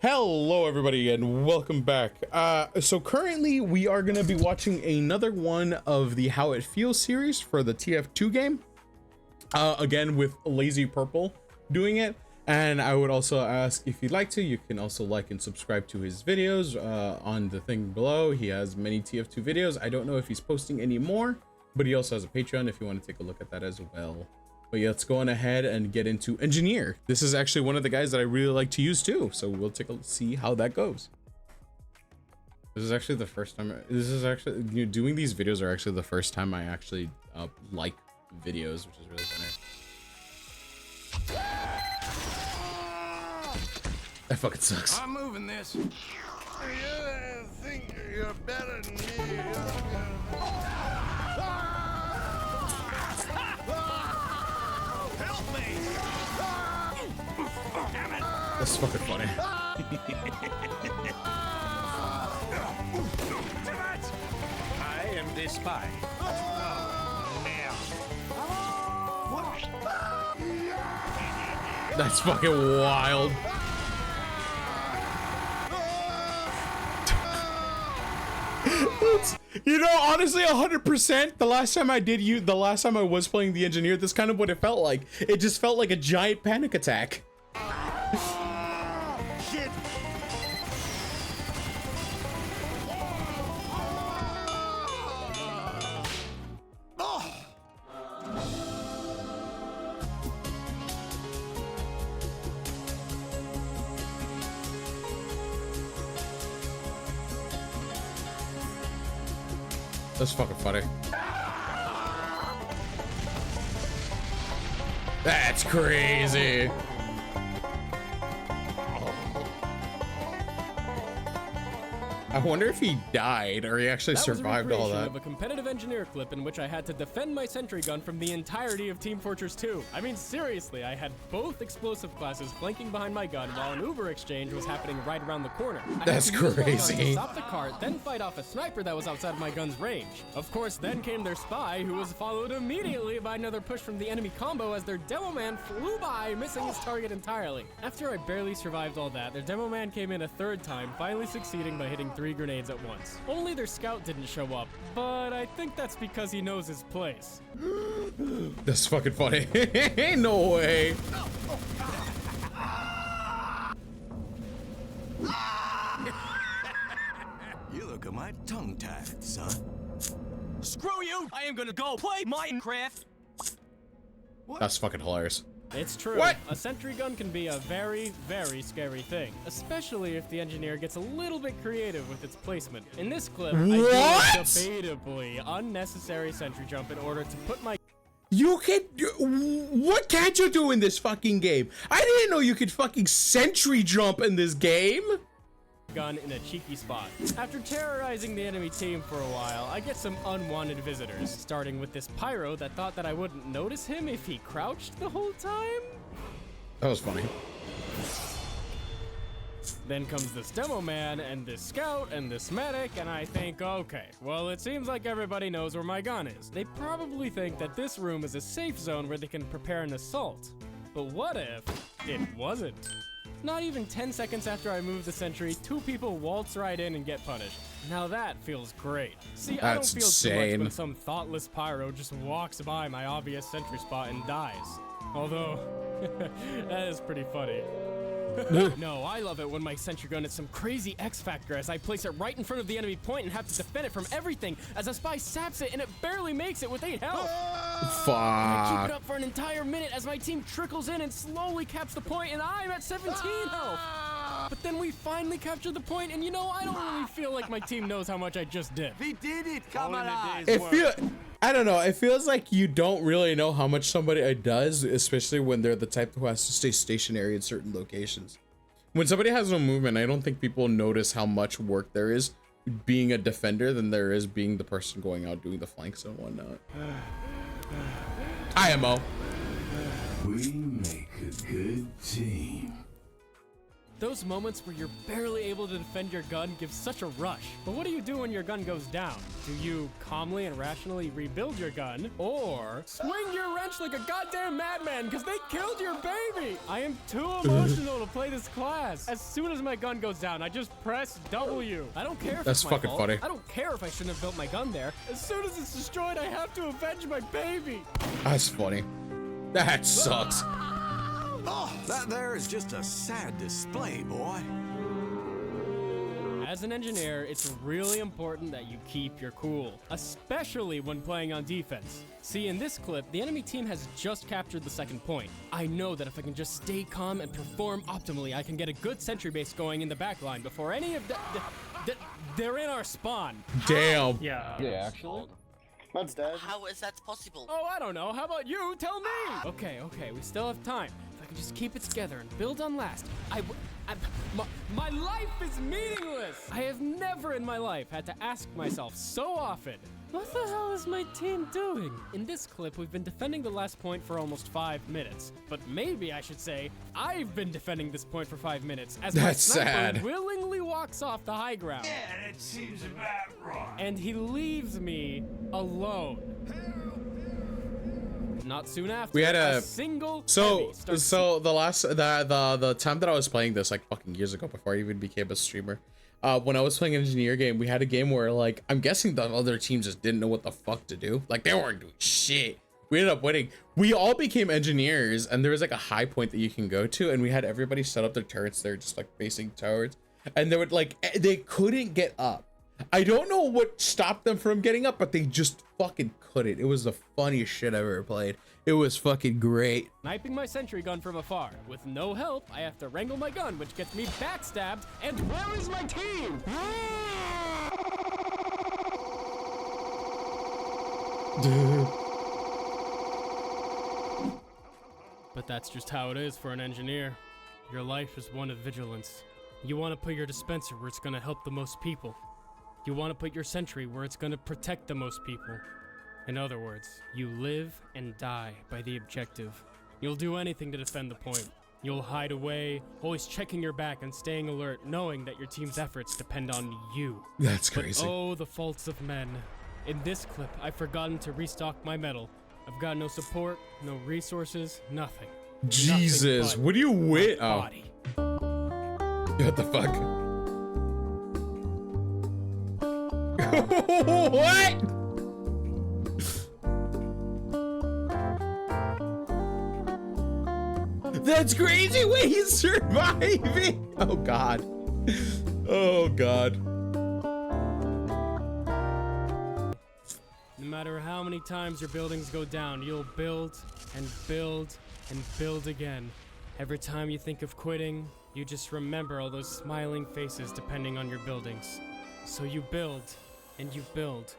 Hello everybody and welcome back. So currently we are going to be watching another one of the How It Feels series for the TF2 game. Again with Lazy Purple doing it. And I would also ask, if you'd like to, you can also like and subscribe to his videos on the thing below. He has many TF2 videos. I don't know if he's posting any more, but he also has a Patreon if you want to take a look at that as well. But yeah, let's go on ahead and get into Engineer. This is actually one of the guys that I really like to use too. So we'll take a see how that goes. This is actually the first time. Doing these videos are actually the first time I actually like videos, which is really funny. That fucking sucks. I'm moving this. You think you're better than me. Help me! Damn it! That's fucking funny. I am the spy. That's fucking wild. You know, honestly, 100%. The last time I was playing the Engineer, this kind of what it felt like. It just felt like a giant panic attack. Shit! That's fucking funny. That's crazy. I wonder if he died or he actually survived all that. Of a competitive Engineer clip in which I had to defend my sentry gun from the entirety of Team Fortress 2. I mean, seriously, I had both explosive classes flanking behind my gun while an Uber exchange was happening right around the corner. That's crazy. Stop the cart, then fight off a sniper that was outside of my gun's range. Of course, then came their spy, who was followed immediately by another push from the enemy combo as their demo man flew by, missing his target entirely. After I barely survived all that, their demo man came in a third time, finally succeeding by hitting 3 grenades at once. Only their scout didn't show up, but I think that's because he knows his place. That's fucking funny. No way. You look at my tongue tied, son. Screw you! I am gonna go play Minecraft! That's fucking hilarious. It's true. What? A sentry gun can be a very, very scary thing, especially if the Engineer gets a little bit creative with its placement. In this clip, I do a debatably unnecessary sentry jump in order to put my What can't you do in this fucking game? I didn't know you could fucking sentry jump in this game. gun in a cheeky spot. After terrorizing the enemy team for a while, I get some unwanted visitors, starting with this pyro that thought that I wouldn't notice him if he crouched the whole time. That was funny. Then comes this demo man and this scout and this medic, and I think, okay, well, it seems like everybody knows where my gun is. They probably think that this room is a safe zone where they can prepare an assault. But what if it wasn't? Not even 10 seconds after I move the sentry, 2 people waltz right in and get punished. Now that feels great. See, I don't feel too much when some thoughtless pyro just walks by my obvious sentry spot and dies. Although, that is pretty funny. No, I love it when my sentry gun is some crazy X factor as I place it right in front of the enemy point and have to defend it from everything as a spy saps it and it barely makes it with 8 health. Fuck. I keep it up for an entire minute as my team trickles in and slowly caps the point and I'm at 17 health. But then we finally capture the point and you know, I don't really feel like my team knows how much I just did. We did it! Come on! I don't know. It feels like you don't really know how much somebody does, especially when they're the type who has to stay stationary in certain locations. When somebody has no movement, I don't think people notice how much work there is being a defender than there is being the person going out doing the flanks and whatnot. IMO. We make a good team. Those moments where you're barely able to defend your gun give such a rush. But what do you do when your gun goes down? Do you calmly and rationally rebuild your gun? Or swing your wrench like a goddamn madman because they killed your baby? I am too emotional to play this class. As soon as my gun goes down, I just press W. I don't care if That's it's my fucking fault. funny. I don't care if I shouldn't have built my gun there. As soon as it's destroyed, I have to avenge my baby. That's funny. That sucks. Oh, that there is just a sad display, boy. As an engineer, it's really important that you keep your cool, especially when playing on defense. See, in this clip, the enemy team has just captured the second point. I know that if I can just stay calm and perform optimally, I can get a good sentry base going in the back line before any of they're in our spawn. Damn. Yeah. actually. Man's dead. How is that possible? Oh, I don't know. How about you? Tell me. Okay, we still have time. If I can just keep it together and build on last, my life is meaningless. I have never in my life had to ask myself so often, what the hell is my team doing? In this clip, we've been defending the last point for almost 5 minutes. But maybe I should say, I've been defending this point for 5 minutes as my That's sniper sad. willingly walks off the high ground. Yeah, it seems about right. And he leaves me alone. Not soon after, We had a single So heavy starts the time that I was playing this like fucking years ago before I even became a streamer, when I was playing an engineer game, we had a game where like I'm guessing the other teams just didn't know what the fuck to do. Like they weren't doing shit. We ended up winning. We all became engineers, and there was like a high point that you can go to, and we had everybody set up their turrets there, just like facing towards, and they would like they couldn't get up. I don't know what stopped them from getting up, but they just fucking couldn't. It was the funniest shit I've ever played. It was fucking great. sniping my sentry gun from afar. With no help, I have to wrangle my gun, which gets me backstabbed. And where is my team? But that's just how it is for an engineer. Your life is one of vigilance. You want to put your dispenser where it's going to help the most people. You want to put your sentry where it's going to protect the most people. In other words, you live and die by the objective. You'll do anything to defend the point. You'll hide away, always checking your back and staying alert, knowing that your team's efforts depend on you. That's But crazy. oh, the faults of men. In this clip, I've forgotten to restock my metal. I've got no support, no resources, nothing. Jesus, Nothing but what do you win? my Oh, body. what the fuck? What? That's crazy. Wait, he's surviving. Oh God. Oh God. No matter how many times your buildings go down, you'll build and build and build again. Every time you think of quitting, you just remember all those smiling faces depending on your buildings. So you build and you build.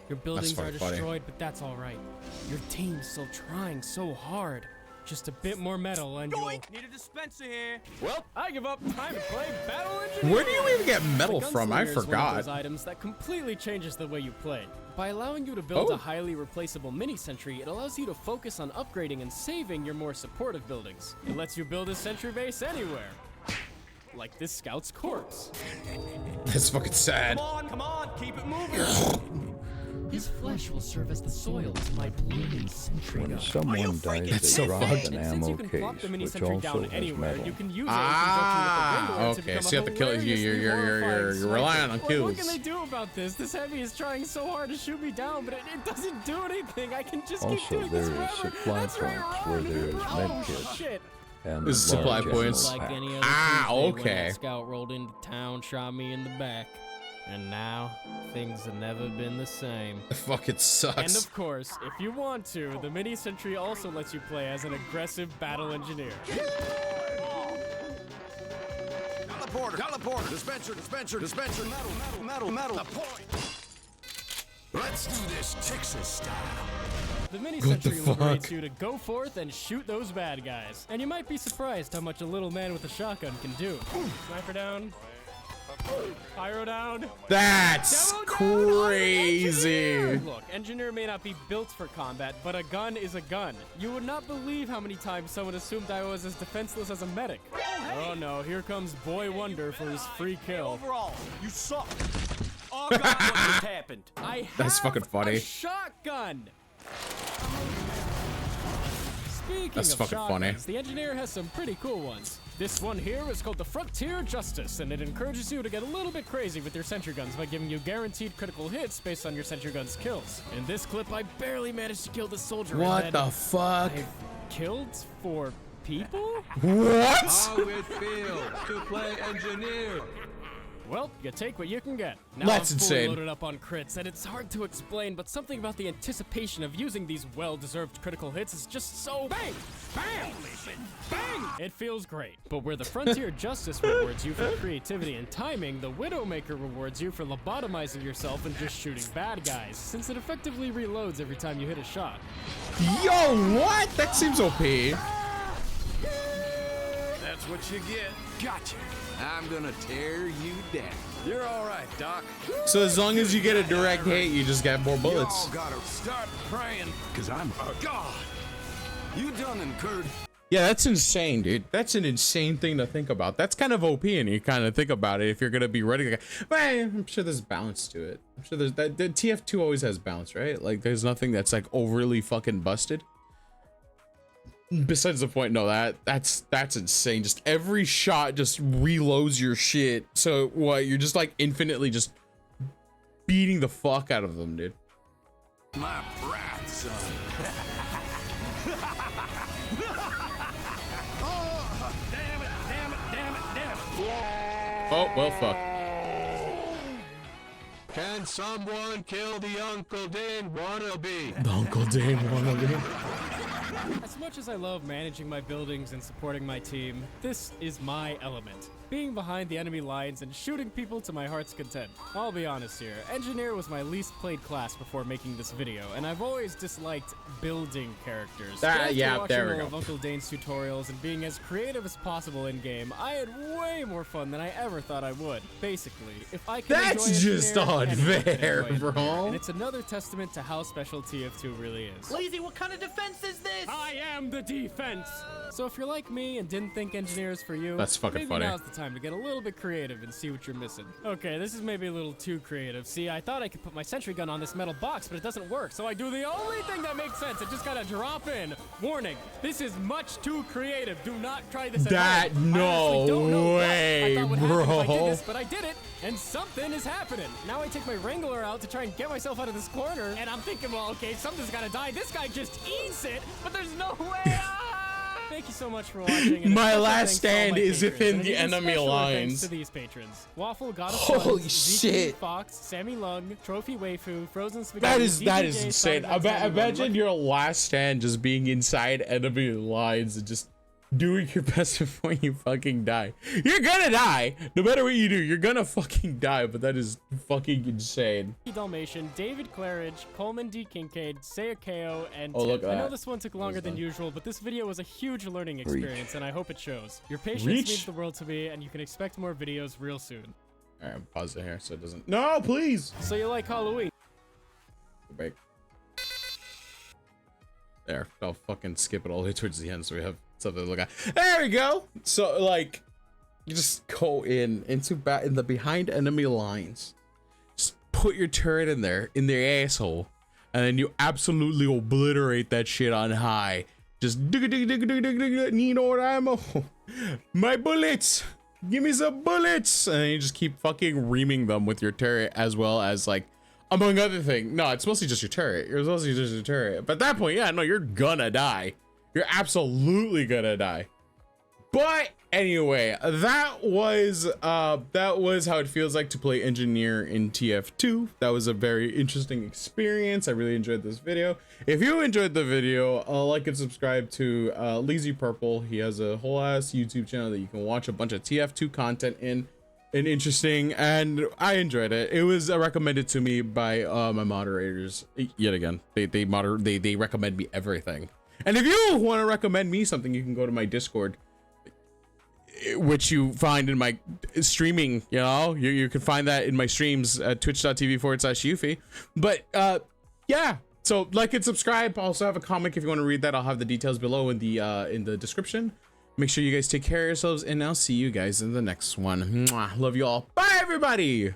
Your buildings are fucking funny. destroyed, but that's all right. Your team's still trying so hard. Just a bit more metal and you'll... Need a dispenser here. Well, I give up. Time to play Battle Engineer. Where do you even get metal The from? I Gunslinger is one of forgot. those items that completely changes the way you play. By allowing you to build Oh. a highly replaceable mini sentry, it allows you to focus on upgrading and saving your more supportive buildings. It lets you build a sentry base anywhere. Like this scout's corpse. That's fucking sad. Come on, keep it moving. His flesh will serve as the soil to my blooming sentry When gun. someone dies, That's they so drop fucked. an And since ammo you can plop case, the mini which sentry also down has anywhere, metal. you can use it in conjunction with the ring lance to Okay. become So you have to kill. hilariously horrifying You're sniper. relying on What kills. can they do about this? This heavy is trying so hard to shoot me down, but it doesn't do anything. I can just keep Also, doing this there is forever. supply That's right, points where Ron. there is Oh, med kits. shit. And This is supply large points. ammo Like packs. any other Ah, Tuesday when okay. that scout rolled into town, shot me in the back. And now, things have never been the same. It fucking And sucks. of course, if you want to, the mini sentry also lets you play as an aggressive battle engineer. Teleporter, dispenser, metal. The point. Let's do this Texas style. The mini What the sentry liberates fuck? you to go forth and shoot those bad guys. And you might be surprised how much a little man with a shotgun can do. Sniper down. Pyro down. That's Demo down. crazy. Engineer! Look, engineer may not be built for combat, but a gun is a gun. You would not believe how many times someone assumed I was as defenseless as a medic. Oh no, here comes Boy Wonder for his free kill. Overall, you suck. Oh God, what just happened? I That's have fucking funny. a shotgun. Speaking That's of fucking funny. shotguns, the engineer has some pretty cool ones. This one here is called the Frontier Justice, and it encourages you to get a little bit crazy with your sentry guns by giving you guaranteed critical hits based on your sentry gun's kills. In this clip, I barely managed to kill the soldier. What the fuck? I've killed 4 people? What? How it feel to play engineer? Well, you take what you can get. Now That's I'm fully insane. loaded up on crits, and it's hard to explain, but something about the anticipation of using these well-deserved critical hits is just so bang, bang, bang. It feels great. But where the Frontier Justice rewards you for creativity and timing, the Widowmaker rewards you for lobotomizing yourself and just shooting bad guys, since it effectively reloads every time you hit a shot. Yo, what? That seems OP. That's what you get. Gotcha. I'm gonna tear you down. You're all right, Doc. So as long as you get a direct hit, you just get more bullets. Y'all gotta start praying, cause I'm a god. You done incurred. Yeah, that's insane, dude. That's an insane thing to think about. That's kind of OP, and you kind of think about it if you're gonna be ready. But I'm sure there's balance to it. I'm sure there's that. The TF2 always has balance, right? Like, there's nothing that's like overly fucking busted. Besides the point, no, that's insane. Just every shot just reloads your shit. So what? You're just like infinitely just beating the fuck out of them, dude. My breath, son. Oh, damn it, damn it, damn it, damn it. Oh, well, fuck. Can someone kill the Uncle Dane wannabe? The Uncle Dane wannabe. As much as I love managing my buildings and supporting my team, this is my element. Being behind the enemy lines and shooting people to my heart's content. I'll be honest here, Engineer was my least played class before making this video, and I've always disliked building characters. But after Yeah, watching there we all go. of Uncle Dane's tutorials and being as creative as possible in-game, I had way more fun than I ever thought I would. Basically, if I can That's enjoy just Engineer, anyone can unfair, enjoy Engineer. bro. And it's another testament to how special TF2 really is. Lazy, what kind of defense is this? I am the defense! So if you're like me and didn't think engineers for you, That's fucking maybe funny. now's the time to get a little bit creative and see what you're missing. Okay, this is maybe a little too creative. See, I thought I could put my sentry gun on this metal box, but it doesn't work. So I do the only thing that makes sense. I just gotta drop in. Warning, this is much too creative. Do not try this at That home. I no honestly don't know what way, I thought would happen if I did bro. this, but I did it, and something is happening. Now I take my Wrangler out to try and get myself out of this corner, and I'm thinking, well, okay, something's gotta die. This guy just eats it, but there's no way. Thank you so much for watching. and a My special last thanks to all stand my is patrons, within and the an even enemy special thanks lines. to these patrons: Waffle, God of Holy Suns, shit. ZT Fox, Sammy Lung, Trophy Waifu, Frozen Spaghetti. That DJ is J, insane. Simon Van Zandt, Imagine Lucky- your last stand just being inside enemy lines and just doing your best before you fucking die. You're gonna die. No matter what you do, you're gonna fucking die, but that is fucking insane. Dalmatian, David Claridge, Coleman D. Kincaid, Sayakeo, and Oh, look Tim. at I know that. this one took longer than usual, but this video was a huge learning experience, and I hope it shows. Your patience Reach. means the world to me, and you can expect more videos real soon. Alright, pause it here so it doesn't. No, please! So you like Halloween? Go back. There. I'll fucking skip it all the way towards the end so we have something to look at. There we go! So, like, you just go in the behind enemy lines. Just put your turret in there, in their asshole, and then you absolutely obliterate that shit on high. Just dig, need more ammo. My bullets! Give me some bullets! And then you just keep fucking reaming them with your turret, as well as, like, among other things. No, it's mostly just your turret. It's mostly just your turret. But at that point, yeah, no, you're gonna die. You're absolutely gonna die. But anyway, that was how it feels like to play engineer in TF2. That was a very interesting experience. I really enjoyed this video. If you enjoyed the video, like and subscribe to Lazy Purple. He has a whole ass YouTube channel that you can watch a bunch of TF2 content in. And interesting, and I enjoyed it. It was recommended to me by my moderators. Yet again, they recommend me everything. And if you want to recommend me something, you can go to my Discord, which you find in my streaming, you know. You can find that in my streams at twitch.tv/Yuffie. But yeah, so like and subscribe. I also have a comic if you want to read that. I'll have the details below in the description. Make sure you guys take care of yourselves, and I'll see you guys in the next one. Mwah. Love you all. Bye, everybody.